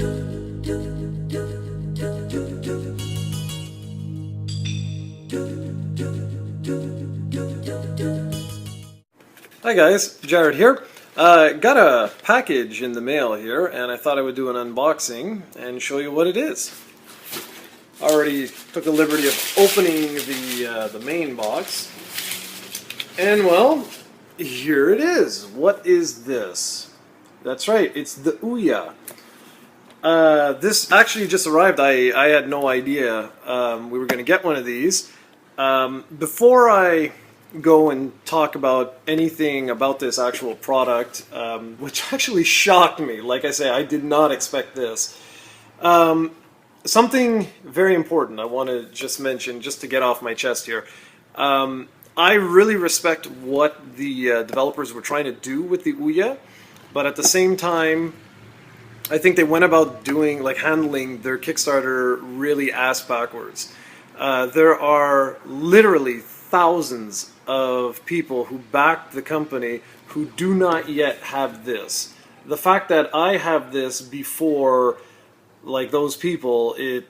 Hi guys, Jarrod here. Got a package in the mail here, and I thought I would do an unboxing and show you what it is. Already took the liberty of opening the main box, and well, here it is. What is this? That's right, it's the OUYA. This actually just arrived. I had no idea we were going to get one of these. Before I go and talk about anything about this actual product, which actually shocked me. Like I say, I did not expect this. Something very important I want to just mention, just to get off my chest here. I really respect what the developers were trying to do with the OUYA, but at the same time, I think they went about doing, like, handling their Kickstarter really ass backwards. There are literally thousands of people who backed the company who do not yet have this. The fact that I have this before, like, those people, it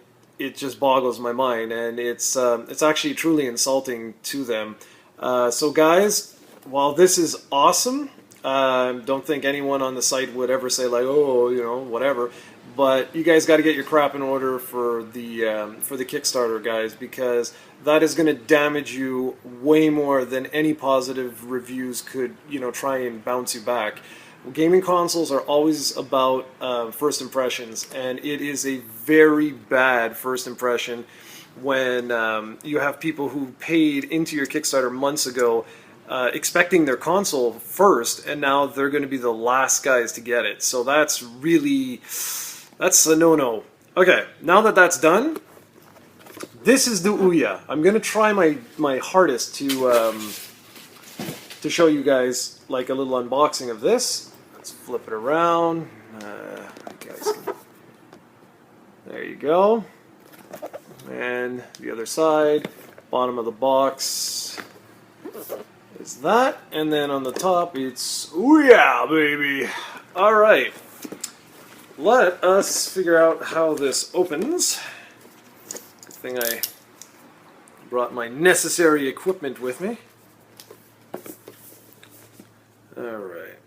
just boggles my mind, and it's actually truly insulting to them. So guys, while this is awesome, don't think anyone on the site would ever say, like, oh, you know, whatever. But you guys got to get your crap in order for the Kickstarter, guys, because that is going to damage you way more than any positive reviews could, you know, try and bounce you back. Gaming consoles are always about first impressions, and it is a very bad first impression when you have people who paid into your Kickstarter months ago expecting their console first, and now they're going to be the last guys to get it. So that's really... that's a no-no. Okay, now that that's done, this is the OUYA. I'm gonna try my hardest to show you guys like a little unboxing of this. Let's flip it around. There you go. And the other side, bottom of the box is that, and then on the top it's OUYA, baby. All right. Let us figure out how this opens. Good thing I brought my necessary equipment with me. Alright.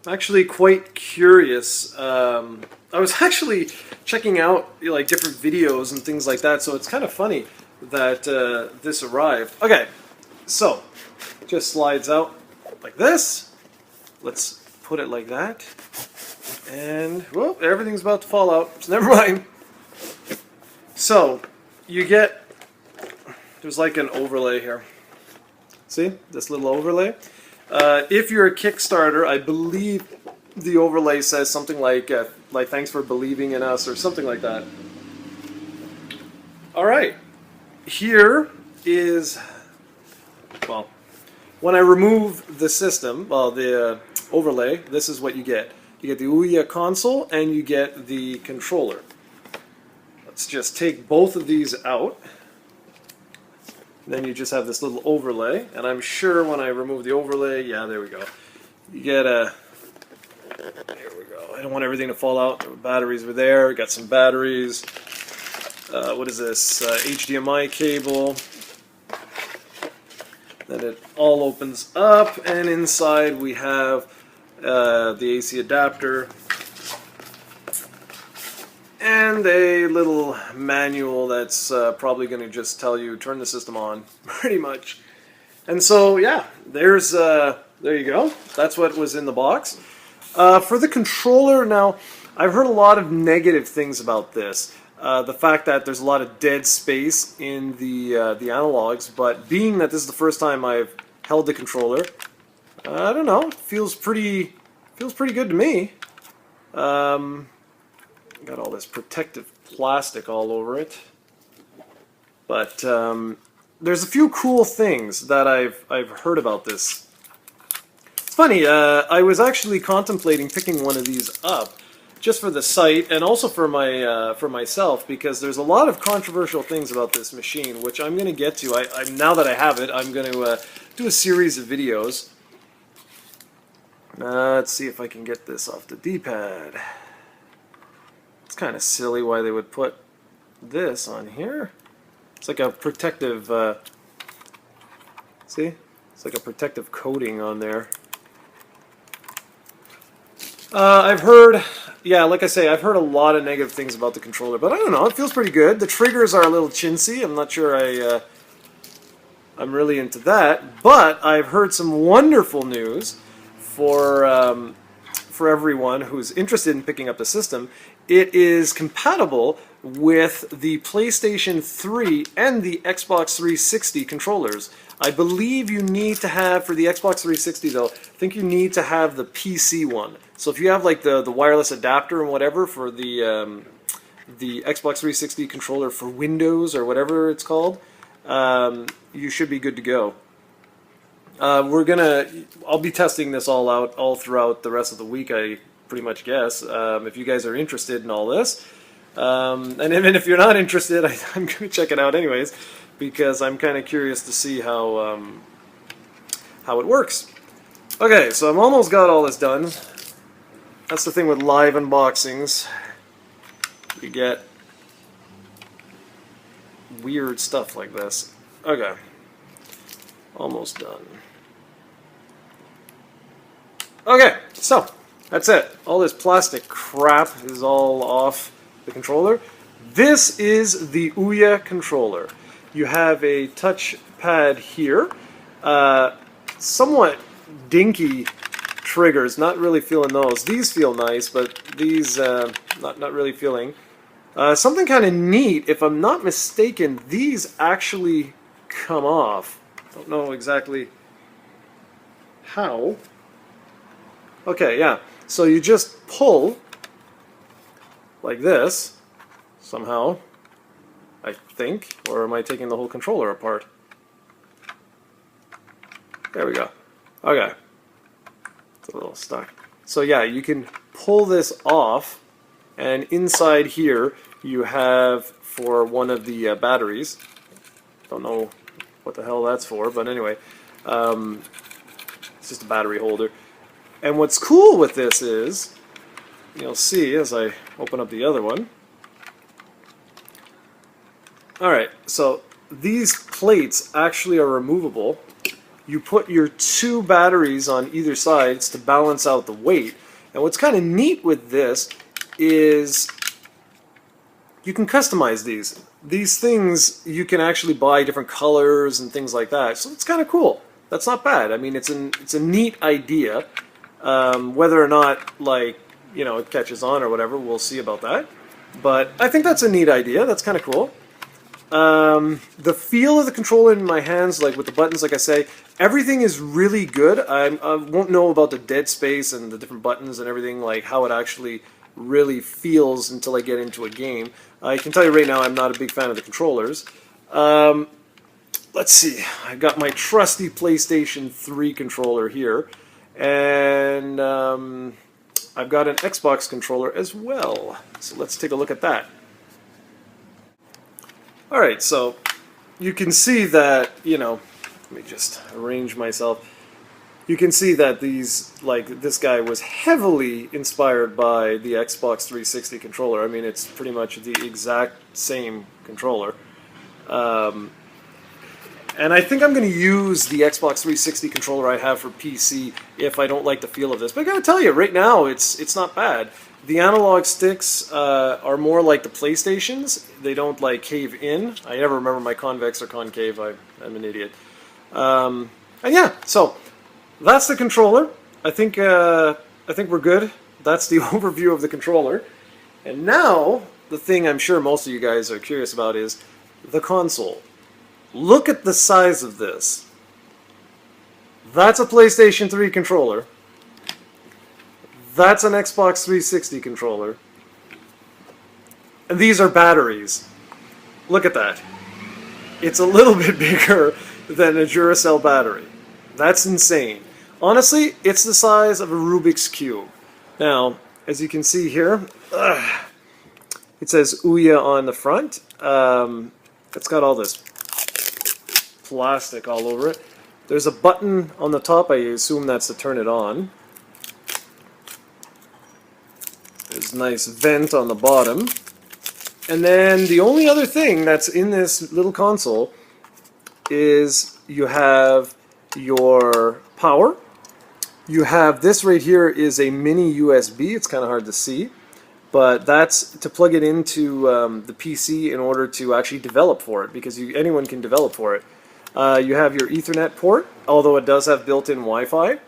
I'm actually quite curious. I was actually checking out, you know, like, different videos and things like that, so it's kind of funny that this arrived. Okay, so just slides out like this. Let's put it like that. And, well, everything's about to fall out, so never mind. So, you get, there's like an overlay here. See, this little overlay? If you're a Kickstarter, I believe the overlay says something like thanks for believing in us, or something like that. Alright, here is, well, when I remove the system, well, the overlay, this is what you get. You get the OUYA console, and you get the controller. Let's just take both of these out. Then you just have this little overlay, and I'm sure when I remove the overlay, yeah, there we go. You get a, there we go. I don't want everything to fall out. The batteries were there. Got some batteries. What is this? HDMI cable. Then it all opens up, and inside we have the AC adapter, and a little manual that's probably going to just tell you turn the system on, pretty much. And so, yeah, there you go. That's what was in the box. For the controller, now, I've heard a lot of negative things about this. The fact that there's a lot of dead space in the analogs, but being that this is the first time I've held the controller, I don't know, feels pretty good to me. Got all this protective plastic all over it, but there's a few cool things that I've heard about this. It's funny. I was actually contemplating picking one of these up just for the site, and also for myself, because there's a lot of controversial things about this machine, which I'm going to get to. Now that I have it, I'm going to do a series of videos. Let's see if I can get this off the D-pad. It's kind of silly why they would put this on here. It's like a protective, see? It's like a protective coating on there. I've heard, yeah, like I say, I've heard a lot of negative things about the controller, but I don't know, it feels pretty good. The triggers are a little chintzy. I'm not sure I'm really into that, but I've heard some wonderful news for everyone who's interested in picking up the system. It is compatible with the PlayStation 3 and the Xbox 360 controllers. I believe you need to have, for the Xbox 360 though, I think you need to have the PC one. So if you have like the wireless adapter and whatever for the Xbox 360 controller for Windows or whatever it's called, you should be good to go. I'll be testing this all out all throughout the rest of the week, I pretty much guess, if you guys are interested in all this. And even if you're not interested, I'm going to check it out anyways, because I'm kind of curious to see how it works. Okay, so I've almost got all this done. That's the thing with live unboxings. You get weird stuff like this. Okay, almost done. Okay, so that's it. All this plastic crap is all off the controller. This is the OUYA controller. You have a touch pad here. Somewhat dinky triggers, not really feeling those. These feel nice, but these not really feeling. Something kind of neat, if I'm not mistaken, these actually come off. Don't know exactly how. Okay, yeah. So you just pull like this somehow, I think, or am I taking the whole controller apart? There we go. Okay. It's a little stuck. So yeah, you can pull this off, and inside here you have for one of the batteries. Don't know what the hell that's for, but anyway, it's just a battery holder. And what's cool with this is, you'll see as I open up the other one. Alright, so these plates actually are removable. You put your two batteries on either sides to balance out the weight. And what's kind of neat with this is you can customize these. These things you can actually buy different colors and things like that. So it's kind of cool. That's not bad. I mean, it's a neat idea. Whether or not, like, you know, it catches on or whatever, we'll see about that. But I think that's a neat idea. That's kind of cool. The feel of the controller in my hands, like with the buttons, like I say, everything is really good. I won't know about the dead space and the different buttons and everything, like how it actually really feels until I get into a game. I can tell you right now I'm not a big fan of the controllers. Let's see. I've got my trusty PlayStation 3 controller here. And I've got an Xbox controller as well. So let's take a look at that. Alright, so you can see that, you know, let me just arrange myself. You can see that these, like, this guy was heavily inspired by the Xbox 360 controller. I mean, it's pretty much the exact same controller. And I think I'm going to use the Xbox 360 controller I have for PC if I don't like the feel of this. But I gotta tell you, right now, it's not bad. The analog sticks are more like the PlayStations. They don't, like, cave in. I never remember my convex or concave. I'm an idiot. And yeah, so that's the controller. I think we're good. That's the overview of the controller. And now, the thing I'm sure most of you guys are curious about is the console. Look at the size of this. That's a PlayStation 3 controller. That's an Xbox 360 controller. And these are batteries. Look at that. It's a little bit bigger than a Duracell battery. That's insane. Honestly, it's the size of a Rubik's Cube. Now, as you can see here, it says OUYA on the front. It's got all this plastic all over it. There's a button on the top. I assume that's to turn it on. There's a nice vent on the bottom. And then the only other thing that's in this little console is you have your power. You have this right here is a mini USB. It's kind of hard to see, but that's to plug it into the PC in order to actually develop for it, because anyone can develop for it. You have your Ethernet port, although it does have built-in Wi-Fi.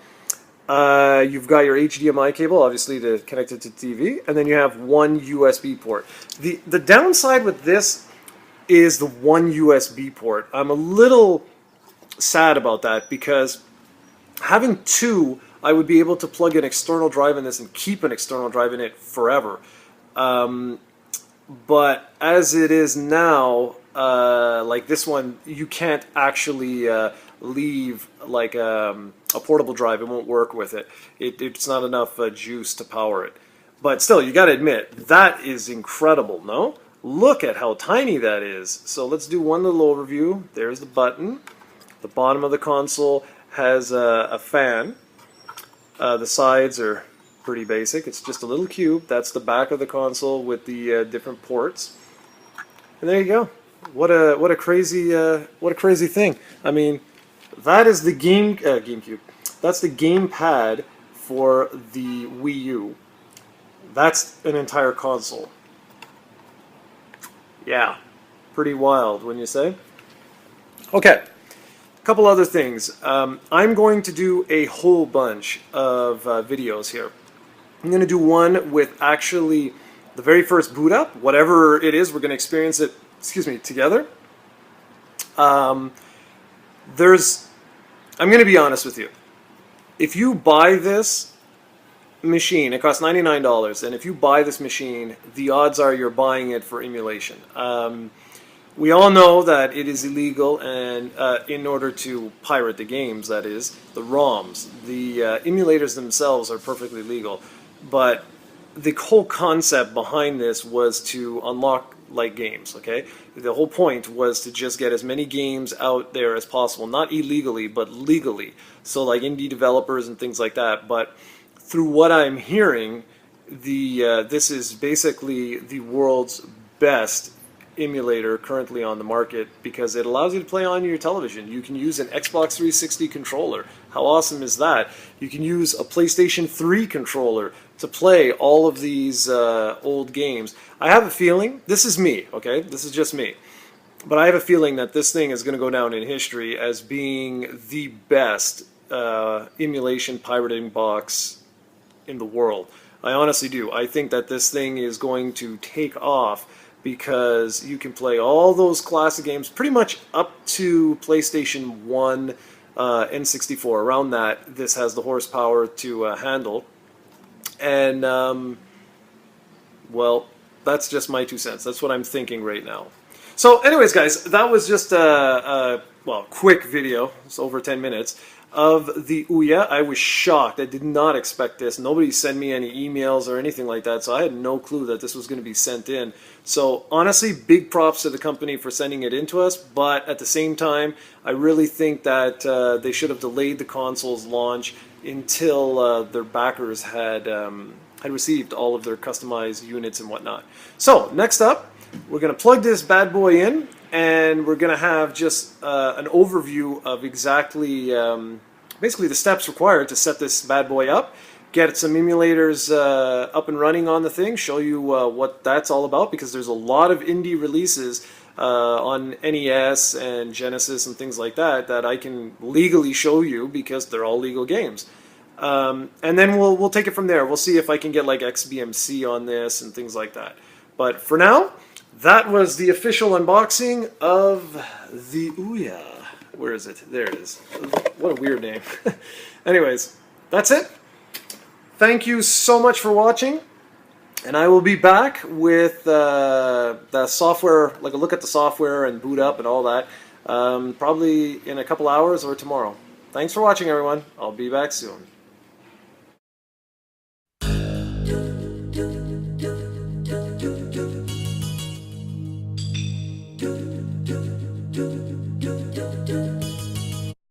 You've got your HDMI cable, obviously, to connect it to TV, and then you have one USB port. The downside with this is the one USB port. I'm a little sad about that, because having two, I would be able to plug an external drive in this and keep an external drive in it forever. But as it is now, like this one, you can't actually leave like a portable drive. It won't work with it. It's not enough juice to power it. But still, you got to admit, that is incredible, no? Look at how tiny that is. So let's do one little overview. There's the button. The bottom of the console has a fan. The sides are pretty basic. It's just a little cube. That's the back of the console with the different ports. And there you go. What a crazy thing. I mean, that is the GameCube. That's the gamepad for the Wii U. That's an entire console. Yeah, pretty wild, wouldn't you say? Okay. A couple other things. I'm going to do a whole bunch of videos here. I'm going to do one with actually the very first boot up, whatever it is, we're going to experience it, together. I'm going to be honest with you. If you buy this machine, it costs $99, and if you buy this machine, the odds are you're buying it for emulation. We all know that it is illegal, and in order to pirate the games, that is, the ROMs, the emulators themselves are perfectly legal, but the whole concept behind this was to unlock like games, okay? The whole point was to just get as many games out there as possible, not illegally, but legally, so like indie developers and things like that. But through what I'm hearing, this is basically the world's best emulator currently on the market, because it allows you to play on your television. You can use an Xbox 360 controller. How awesome is that? You can use a PlayStation 3 controller to play all of these old games. I have a feeling, this is me, okay? This is just me. But I have a feeling that this thing is going to go down in history as being the best emulation pirating box in the world. I honestly do. I think that this thing is going to take off, because you can play all those classic games pretty much up to PlayStation 1, N64. Around that, this has the horsepower to handle. And, well, that's just my 2 cents. That's what I'm thinking right now. So, anyways, guys, that was just a quick video. It's over 10 minutes. Of the OUYA. I was shocked. I did not expect this. Nobody sent me any emails or anything like that, so I had no clue that this was going to be sent in. So honestly, big props to the company for sending it in to us, but at the same time, I really think that they should have delayed the console's launch until their backers had received all of their customized units and whatnot. So next up, we're going to plug this bad boy in, and we're going to have just an overview of exactly, basically the steps required to set this bad boy up, get some emulators up and running on the thing, show you what that's all about, because there's a lot of indie releases on NES and Genesis and things like that that I can legally show you, because they're all legal games. And then we'll take it from there. We'll see if I can get like XBMC on this and things like that. But for now, that was the official unboxing of the OUYA. Where is it? There it is. What a weird name. Anyways, that's it. Thank you so much for watching. And I will be back with the software, like a look at the software and boot up and all that, probably in a couple hours or tomorrow. Thanks for watching, everyone. I'll be back soon.